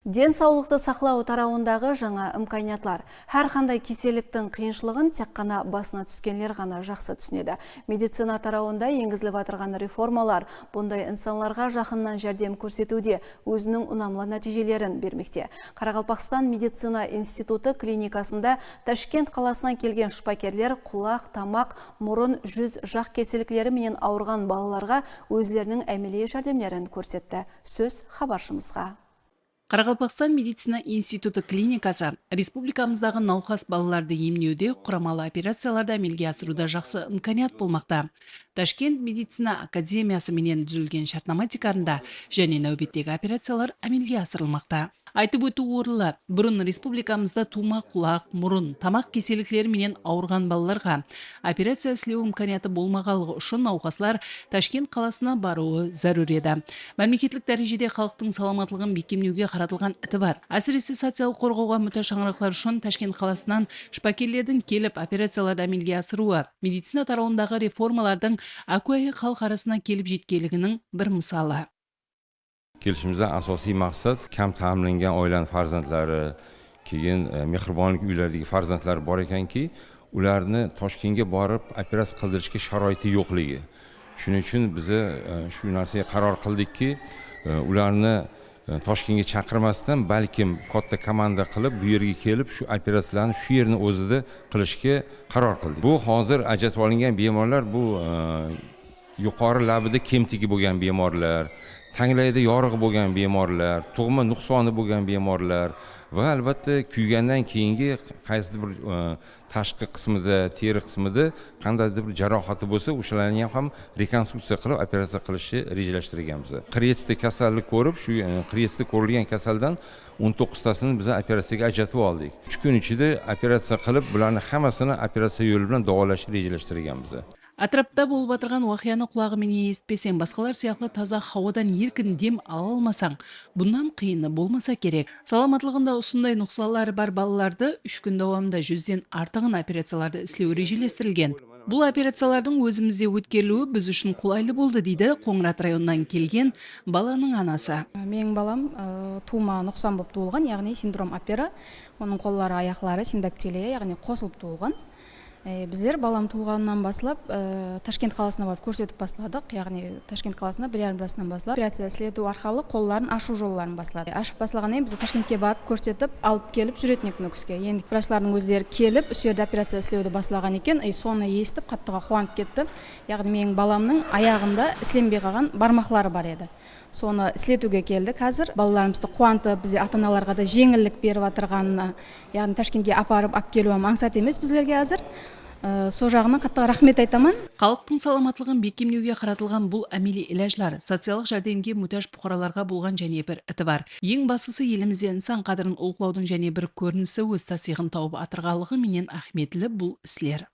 Ден саулықты сақлау тарауындағы жаңа имканиятлар. Һәр қандай кеселіктің қиыншылығын тек қана басына түскенлер ғана жақсы түсінеді. Медицина тарауында енгізіліп отырған реформалар бұндай инсанларға жақыннан жәрдем көрсетуде өзінің ұнамлы нәтижелерін бермекте. Қарақалпақстан медицина институты клиникасында Ташкент қаласынан келген шпакерлер құлақ, тамақ, мұрын, жүз жақ кеселіктері менен ауырған балаларға өзлерінің әмелие жәрдемлерін көрсетті. Сөз хабаршымызға. Қарақалпақстан медицина институты клиникасы республикамыздағы науқас балаларды емдеуде құрамалы операцияларды әмелге асыруда жақсы имканият болмақта. Ташкент медицина академиясы менен түзілген шартнама тикарында және нәубеттегі операциялар әмелге асырылмақта. Айтып өту орынлы, бұрын республикамызда тума, құлақ, мұрын, тамақ кеселіктері менен ауырған балаларға операция істеу имканияты болмағалығы үшін науқаслар Ташкент қаласына баруы зарур еді. Мемлекеттік дәрежеде халықтың саламатлығын бекемдеуге қаратылған іті бар. Әсіресе социалдық қорғауға мүдделі шаңырақтар үшін Ташкент қаласынан шпакерлердің келіп операцияларды әмелге асыруы медицина тарауындағы реформалардың әкуәйі халық арасына келіп жеткенлігінің бір мысалы. Kelishimizda asosiy maqsad kam ta'minlangan oilaning farzandlari, keyin mehribonlik uylaridagi farzandlar bor ekanki, ularni Toshkentga borib operatsiya qildirishga sharoiti yo'qligi. Shuning uchun biz shu narsaga qaror qildikki, ularni Toshkentga chaqirmasdan balkim katta komanda qilib bu yerga kelib shu operatsiyalarni shu yerning o'zida qilishga qaror qildik. Bu hozir ajratib olingan bemorlar bu yuqori labida kemtigi bo'lgan bemorlar, tanglayda yorig'i bo'lgan bemorlar, tug'ma nuqsoni bo'lgan bemorlar va albatta kuygandan keyingi qaysidir bir tashqi qismida, teri qismida qandaydir bir jarohati bo'lsa, o'shalarni ham rekonstruksiya qilib operatsiya qilishni rejalashtirganmiz. 47 ta kasallik ko'rib, shu 47 ta ko'rilgan kasaldan 19 tasini biz operatsiyaga ajratib oldik. 3 kun ichida operatsiya qilib, bularni hammasini operatsiya yo'li bilan davolashni rejalashtirganmiz. Атрапта болып атырған уақияны құлағымен естпесең, басқалар сияқты таза хауадан еркін дем ала алмасаң, бұндан қиыны болмаса керек. Саламатлығында осындай нұқсалары бар балаларды 3 күн давамында 100-ден артығын операцияларды істеу режелестірілген. Бұл операциялардың өзімізде өткерілуі біз үшін қолайлы болды, дейді Қоңырат районынан келген баланың анасы. Менің балам тума нұқсан болып туылған, яғни синдром Апера. Оның қоллары, аяқлары синдактилия, яғни қосылып туылған. Біздер балам туылғаннан басылап Ташкент қаласына барып көрсетіп бастадық. Яғни Ташкент қаласына 1,5 жасынан басылап операция істету арқылы қолларын ашу жолдарын бастады. Ашып басталғаннан біз Ташкентке барып көрсетіп, алып келіп жүретін едік нүкіске. Енді врачтардың өздері келіп, осы жерде операция істеуді басталған екен. Соны естіп, қаттыға қуанып кетті. Яғни менің баламның аяғында ісленбей қалған бармақлары бар еді. Соны ісілетуге келді. Қазір балаларымызды қуантып, бізде ата-аналарға да жеңілдік беріп отырғанына, яғни Ташкентке апарып келуі маңсат емес біздерге қазір. Со жағынан қатты рахмет айтамын. Халықтың саламатлығын бекемдеуге қаратылған бұл әмелі илажлар социалдық жәрдемге мұқтаж бұқараларға болған және бір іті бар. Ең бастысы елімізде инсан қадірін ұлықтаудың және бір көрінісі өз тасиғын тауып атырғалығы менен ахметлі бұл іслер.